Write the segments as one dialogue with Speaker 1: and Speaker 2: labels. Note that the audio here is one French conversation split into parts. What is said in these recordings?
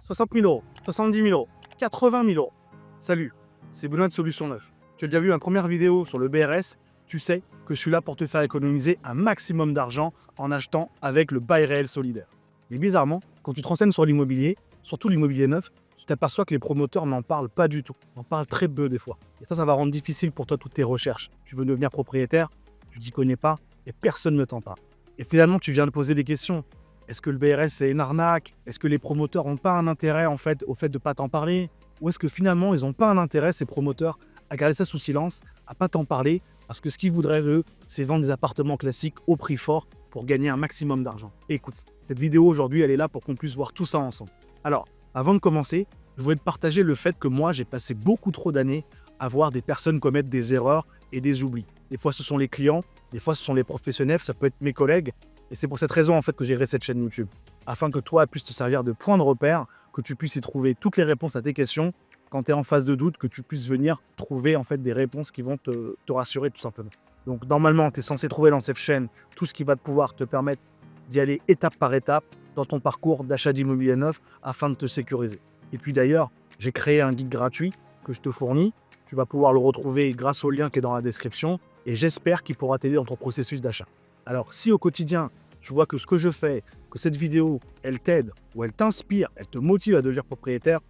Speaker 1: 60 000 euros, 70 000 euros, 80 000 euros. Salut, c'est Benoît de Solution 9. Tu as déjà vu ma première vidéo sur le BRS, tu sais que je suis là pour te faire économiser un maximum d'argent en achetant avec le bail réel solidaire. Mais bizarrement, quand tu te renseignes sur l'immobilier, surtout l'immobilier neuf, tu t'aperçois que les promoteurs n'en parlent pas du tout. Ils en parlent très peu des fois. Et ça va rendre difficile pour toi toutes tes recherches. Tu veux devenir propriétaire, tu t'y connais pas et personne ne t'en parle. Et finalement, tu viens de poser des questions. Est-ce que le BRS c'est une arnaque? Est-ce que les promoteurs n'ont pas un intérêt au fait de ne pas t'en parler? Ou est-ce que finalement ils n'ont pas un intérêt, ces promoteurs, à garder ça sous silence, à pas t'en parler? Parce que ce qu'ils voudraient eux, c'est vendre des appartements classiques au prix fort pour gagner un maximum d'argent. Écoute, cette vidéo aujourd'hui elle est là pour qu'on puisse voir tout ça ensemble. Alors, avant de commencer, je voulais te partager le fait que moi j'ai passé beaucoup trop d'années à voir des personnes commettre des erreurs et des oublis. Des fois ce sont les clients, des fois ce sont les professionnels, ça peut être mes collègues. Et c'est pour cette raison en fait que j'ai créé cette chaîne YouTube, afin que toi puisses te servir de point de repère, que tu puisses y trouver toutes les réponses à tes questions. Quand tu es en phase de doute, que tu puisses venir trouver en fait des réponses qui vont te rassurer tout simplement. Donc normalement, tu es censé trouver dans cette chaîne tout ce qui va te pouvoir te permettre d'y aller étape par étape dans ton parcours d'achat d'immobilier neuf afin de te sécuriser. Et puis d'ailleurs, j'ai créé un guide gratuit que je te fournis. Tu vas pouvoir le retrouver grâce au lien qui est dans la description et j'espère qu'il pourra t'aider dans ton processus d'achat. Alors si au quotidien, tu vois que ce que je fais, que cette vidéo, elle t'aide ou elle t'inspire, elle te motive à devenir propriétaire,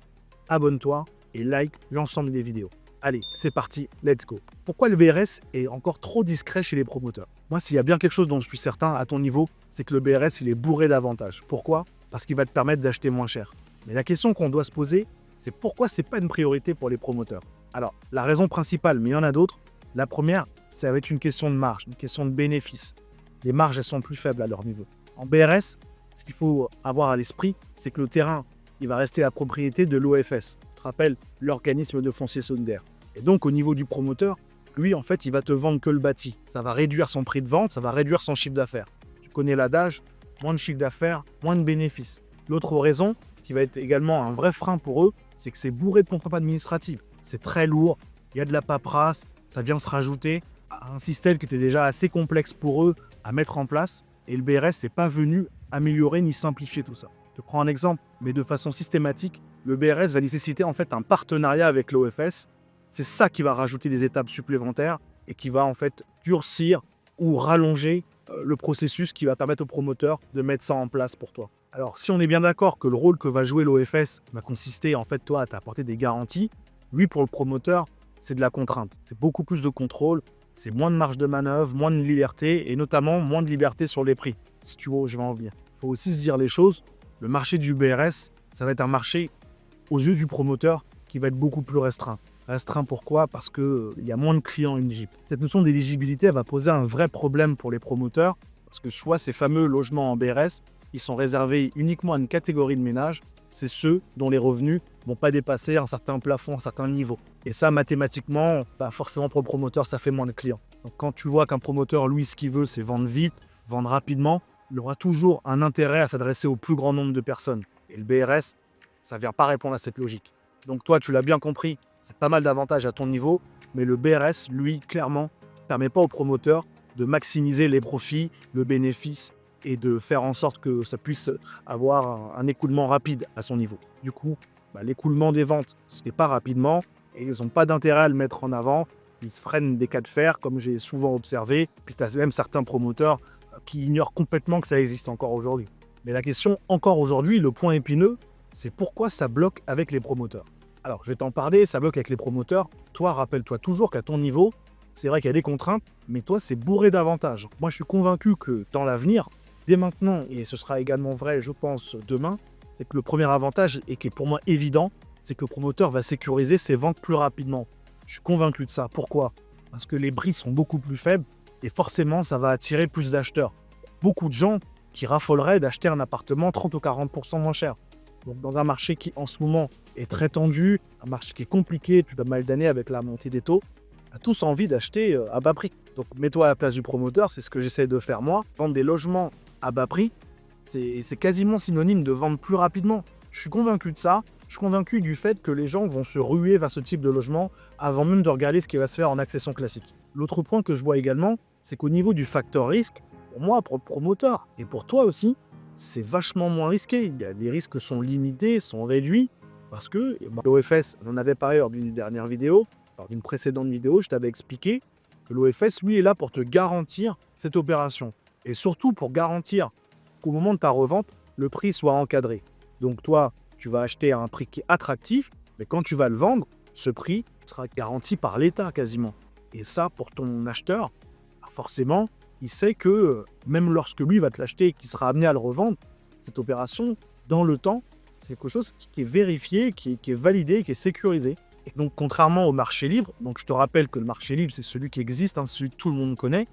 Speaker 1: abonne-toi et like l'ensemble des vidéos. Allez, c'est parti, let's go. Pourquoi le BRS est encore trop discret chez les promoteurs? Moi, s'il y a bien quelque chose dont je suis certain à ton niveau, c'est que le BRS, il est bourré d'avantages. Pourquoi? Parce qu'il va te permettre d'acheter moins cher. Mais la question qu'on doit se poser, c'est pourquoi c'est pas une priorité pour les promoteurs? Alors, la raison principale, mais il y en a d'autres. La première, ça va être une question de marge, une question de bénéfice. Les marges, elles sont plus faibles à leur niveau. En BRS, ce qu'il faut avoir à l'esprit, c'est que le terrain, il va rester la propriété de l'OFS. Tu te rappelles, l'organisme de foncier solidaire. Et donc, au niveau du promoteur, lui, en fait, il va te vendre que le bâti. Ça va réduire son prix de vente, ça va réduire son chiffre d'affaires. Tu connais l'adage, moins de chiffre d'affaires, moins de bénéfices. L'autre raison, qui va être également un vrai frein pour eux, c'est que c'est bourré de contraintes administratives. C'est très lourd, il y a de la paperasse, ça vient se rajouter à un système qui était déjà assez complexe pour eux à mettre en place. Et le BRS n'est pas venu améliorer ni simplifier tout ça. Je te prends un exemple, mais de façon systématique, le BRS va nécessiter en fait un partenariat avec l'OFS. C'est ça qui va rajouter des étapes supplémentaires et qui va en fait durcir ou rallonger le processus qui va permettre au promoteur de mettre ça en place pour toi. Alors si on est bien d'accord que le rôle que va jouer l'OFS va consister en fait toi à t'apporter des garanties, lui pour le promoteur c'est de la contrainte, c'est beaucoup plus de contrôle, c'est moins de marge de manœuvre, moins de liberté et notamment moins de liberté sur les prix. Si tu vois où je vais en venir. Il faut aussi se dire les choses, le marché du BRS, ça va être un marché aux yeux du promoteur qui va être beaucoup plus restreint. Restreint pourquoi? Parce qu'il y a moins de clients éligibles. Cette notion d'éligibilité elle va poser un vrai problème pour les promoteurs parce que soit ces fameux logements en BRS, ils sont réservés uniquement à une catégorie de ménages, c'est ceux dont les revenus ne vont pas dépasser un certain plafond, un certain niveau. Et ça, mathématiquement, forcément pour le promoteur, ça fait moins de clients. Donc quand tu vois qu'un promoteur, lui, ce qu'il veut, c'est vendre vite, vendre rapidement, il aura toujours un intérêt à s'adresser au plus grand nombre de personnes. Et le BRS, ça ne vient pas répondre à cette logique. Donc toi, tu l'as bien compris, c'est pas mal d'avantages à ton niveau, mais le BRS, lui, clairement, ne permet pas au promoteur de maximiser les profits, le bénéfice et de faire en sorte que ça puisse avoir un écoulement rapide à son niveau. Du coup, l'écoulement des ventes, ce n'est pas rapidement et ils n'ont pas d'intérêt à le mettre en avant. Ils freinent des cas de fer, comme j'ai souvent observé. Puis tu as même certains promoteurs qui ignorent complètement que ça existe encore aujourd'hui. Mais la question, encore aujourd'hui, le point épineux, c'est pourquoi ça bloque avec les promoteurs. Alors, je vais t'en parler, ça bloque avec les promoteurs. Toi, rappelle-toi toujours qu'à ton niveau, c'est vrai qu'il y a des contraintes, mais toi, c'est bourré d'avantages. Moi, je suis convaincu que dans l'avenir, dès maintenant, et ce sera également vrai, je pense, demain, c'est que le premier avantage, et qui est pour moi évident, c'est que le promoteur va sécuriser ses ventes plus rapidement. Je suis convaincu de ça. Pourquoi? Parce que les prix sont beaucoup plus faibles, et forcément, ça va attirer plus d'acheteurs. Beaucoup de gens qui raffoleraient d'acheter un appartement 30 ou 40% moins cher. Donc dans un marché qui, en ce moment, est très tendu, un marché qui est compliqué depuis pas mal d'années avec la montée des taux, on a tous envie d'acheter à bas prix. Donc mets-toi à la place du promoteur, c'est ce que j'essaie de faire moi. Vendre des logements à bas prix, c'est quasiment synonyme de vendre plus rapidement. Je suis convaincu de ça. Je suis convaincu du fait que les gens vont se ruer vers ce type de logement avant même de regarder ce qui va se faire en accession classique. L'autre point que je vois également, c'est qu'au niveau du facteur risque, pour moi, pour le promoteur et pour toi aussi, c'est vachement moins risqué. Les risques sont limités, sont réduits, parce que l'OFS, on en avait parlé lors d'une dernière vidéo, lors d'une précédente vidéo, je t'avais expliqué que l'OFS, lui, est là pour te garantir cette opération. Et surtout pour garantir qu'au moment de ta revente, le prix soit encadré. Donc toi, tu vas acheter à un prix qui est attractif, mais quand tu vas le vendre, ce prix sera garanti par l'État quasiment. Et ça, pour ton acheteur, forcément, il sait que même lorsque lui va te l'acheter et qu'il sera amené à le revendre, cette opération, dans le temps, c'est quelque chose qui est vérifié, qui est validé, qui est sécurisé. Et donc, contrairement au marché libre, donc je te rappelle que le marché libre, c'est celui qui existe, celui que tout le monde connaît,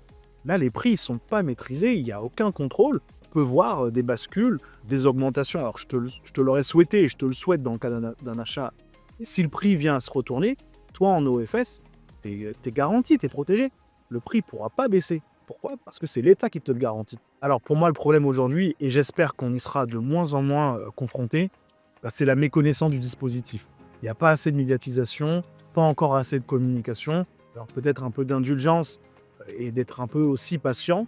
Speaker 1: là, les prix ne sont pas maîtrisés, il n'y a aucun contrôle. On peut voir des bascules, des augmentations. Alors, je te l'aurais souhaité et je te le souhaite dans le cas d'un achat. Et si le prix vient à se retourner, toi, en OFS, tu es garanti, tu es protégé. Le prix ne pourra pas baisser. Pourquoi? Parce que c'est l'État qui te le garantit. Alors pour moi, le problème aujourd'hui, et j'espère qu'on y sera de moins en moins confronté, c'est la méconnaissance du dispositif. Il n'y a pas assez de médiatisation, pas encore assez de communication, alors peut-être un peu d'indulgence et d'être un peu aussi patient,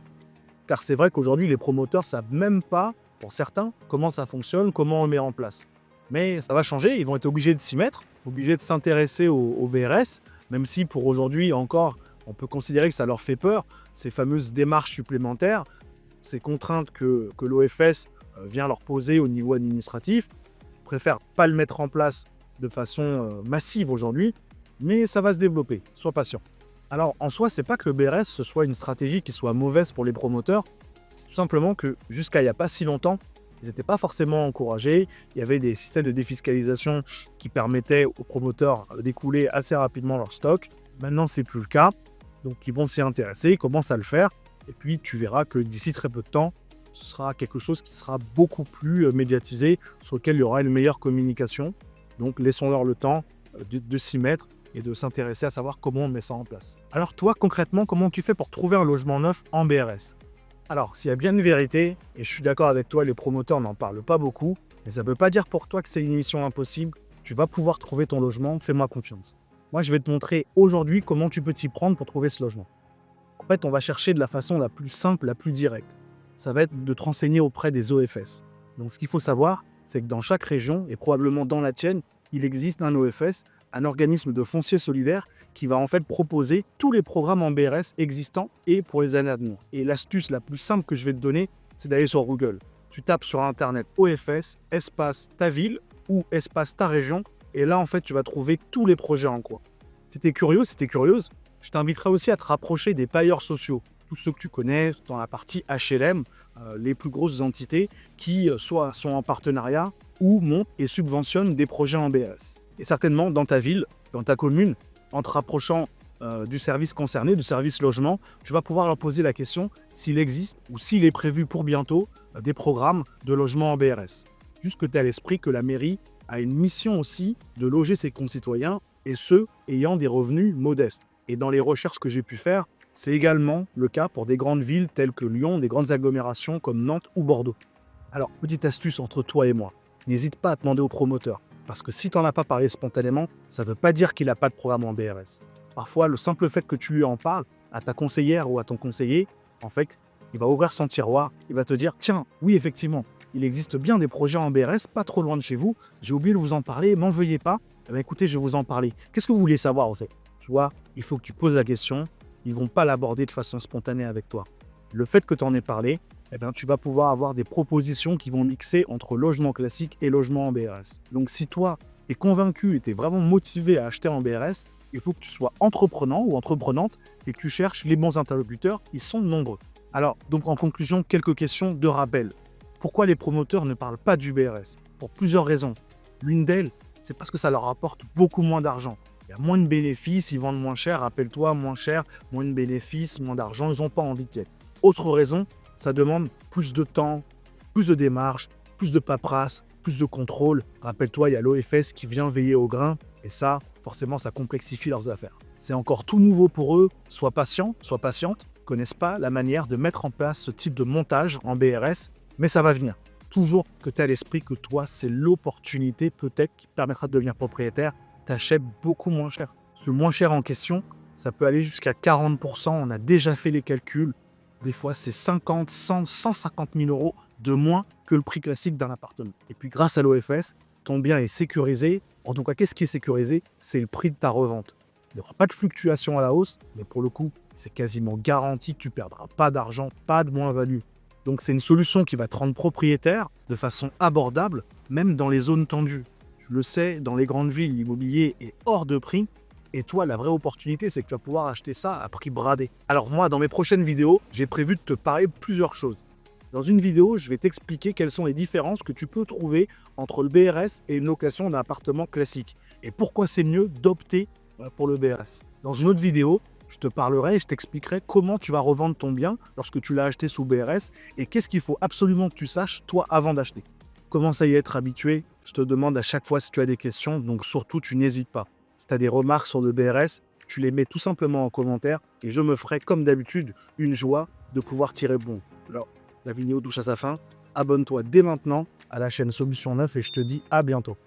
Speaker 1: car c'est vrai qu'aujourd'hui, les promoteurs ne savent même pas, pour certains, comment ça fonctionne, comment on le met en place. Mais ça va changer, ils vont être obligés de s'y mettre, obligés de s'intéresser au VRS, même si pour aujourd'hui encore, on peut considérer que ça leur fait peur, ces fameuses démarches supplémentaires, ces contraintes que l'OFS vient leur poser au niveau administratif. Ils préfèrent pas le mettre en place de façon massive aujourd'hui, mais ça va se développer, sois patient. Alors en soi, c'est pas que le BRS ce soit une stratégie qui soit mauvaise pour les promoteurs, c'est tout simplement que jusqu'à il n'y a pas si longtemps, ils n'étaient pas forcément encouragés. Il y avait des systèmes de défiscalisation qui permettaient aux promoteurs d'écouler assez rapidement leur stock. Maintenant, c'est plus le cas. Donc, ils vont s'y intéresser, ils commencent à le faire. Et puis, tu verras que d'ici très peu de temps, ce sera quelque chose qui sera beaucoup plus médiatisé, sur lequel il y aura une meilleure communication. Donc, laissons-leur le temps de s'y mettre et de s'intéresser à savoir comment on met ça en place. Alors, toi, concrètement, comment tu fais pour trouver un logement neuf en BRS? Alors, s'il y a bien une vérité, et je suis d'accord avec toi, les promoteurs n'en parlent pas beaucoup, mais ça ne veut pas dire pour toi que c'est une mission impossible. Tu vas pouvoir trouver ton logement, fais-moi confiance. Moi, je vais te montrer aujourd'hui comment tu peux t'y prendre pour trouver ce logement. En fait, on va chercher de la façon la plus simple, la plus directe. Ça va être de te renseigner auprès des OFS. Donc, ce qu'il faut savoir, c'est que dans chaque région, et probablement dans la tienne, il existe un OFS, un organisme de foncier solidaire qui va en fait proposer tous les programmes en BRS existants et pour les années à venir. Et l'astuce la plus simple que je vais te donner, c'est d'aller sur Google. Tu tapes sur Internet OFS, espace ta ville ou espace ta région, et là en fait tu vas trouver tous les projets en cours. Si tu es curieux, si tu es curieuse, je t'inviterai aussi à te rapprocher des bailleurs sociaux, tous ceux que tu connais dans la partie HLM, les plus grosses entités qui soit sont en partenariat ou montent et subventionnent des projets en BRS. Et certainement dans ta ville, dans ta commune, en te rapprochant du service concerné, du service logement, tu vas pouvoir leur poser la question s'il existe ou s'il est prévu pour bientôt des programmes de logement en BRS. Juste que tu aies à l'esprit que la mairie a une mission aussi de loger ses concitoyens et ceux ayant des revenus modestes. Et dans les recherches que j'ai pu faire, c'est également le cas pour des grandes villes telles que Lyon, des grandes agglomérations comme Nantes ou Bordeaux. Alors, petite astuce entre toi et moi, n'hésite pas à demander au promoteur. Parce que si tu n'en as pas parlé spontanément, ça ne veut pas dire qu'il n'a pas de programme en BRS. Parfois, le simple fait que tu lui en parles à ta conseillère ou à ton conseiller, en fait, il va ouvrir son tiroir, il va te dire « Tiens, oui, effectivement, il existe bien des projets en BRS, pas trop loin de chez vous, j'ai oublié de vous en parler, m'en veuillez pas. Eh bien, écoutez, je vais vous en parler. Qu'est-ce que vous voulez savoir, en fait ?» Tu vois, il faut que tu poses la question, ils ne vont pas l'aborder de façon spontanée avec toi. Le fait que tu en aies parlé, eh bien, tu vas pouvoir avoir des propositions qui vont mixer entre logement classique et logement en BRS. Donc si toi es convaincu et tu es vraiment motivé à acheter en BRS, il faut que tu sois entreprenant ou entreprenante et que tu cherches les bons interlocuteurs, ils sont nombreux. Alors, donc en conclusion, quelques questions de rappel. Pourquoi les promoteurs ne parlent pas du BRS? Pour plusieurs raisons. L'une d'elles, c'est parce que ça leur apporte beaucoup moins d'argent. Il y a moins de bénéfices, ils vendent moins cher, rappelle-toi, moins cher, moins de bénéfices, moins d'argent, ils n'ont pas envie de. Autre raison, ça demande plus de temps, plus de démarches, plus de paperasse, plus de contrôle. Rappelle-toi, il y a l'OFS qui vient veiller au grain et ça, forcément, ça complexifie leurs affaires. C'est encore tout nouveau pour eux. Sois patient, sois patiente. Ils ne connaissent pas la manière de mettre en place ce type de montage en BRS, mais ça va venir. Toujours que tu as à l'esprit que toi, c'est l'opportunité peut-être qui te permettra de devenir propriétaire. Tu achètes beaucoup moins cher. Ce moins cher en question, ça peut aller jusqu'à 40%. On a déjà fait les calculs. Des fois, c'est 50, 100, 150 000 euros de moins que le prix classique d'un appartement. Et puis grâce à l'OFS, ton bien est sécurisé. En tout cas, qu'est-ce qui est sécurisé? C'est le prix de ta revente. Il n'y aura pas de fluctuation à la hausse, mais pour le coup, c'est quasiment garanti que tu ne perdras pas d'argent, pas de moins-value. Donc c'est une solution qui va te rendre propriétaire de façon abordable, même dans les zones tendues. Tu le sais, dans les grandes villes, l'immobilier est hors de prix. Et toi, la vraie opportunité, c'est que tu vas pouvoir acheter ça à prix bradé. Alors moi, dans mes prochaines vidéos, j'ai prévu de te parler de plusieurs choses. Dans une vidéo, je vais t'expliquer quelles sont les différences que tu peux trouver entre le BRS et une location d'un appartement classique. Et pourquoi c'est mieux d'opter pour le BRS. Dans une autre vidéo, je te parlerai et je t'expliquerai comment tu vas revendre ton bien lorsque tu l'as acheté sous BRS et qu'est-ce qu'il faut absolument que tu saches, toi, avant d'acheter. Commence à y être habitué. Je te demande à chaque fois si tu as des questions, donc surtout, tu n'hésites pas. Si tu as des remarques sur le BRS, tu les mets tout simplement en commentaire et je me ferai, comme d'habitude, une joie de pouvoir tirer bon. Alors, la vidéo touche à sa fin. Abonne-toi dès maintenant à la chaîne Solution 9 et je te dis à bientôt.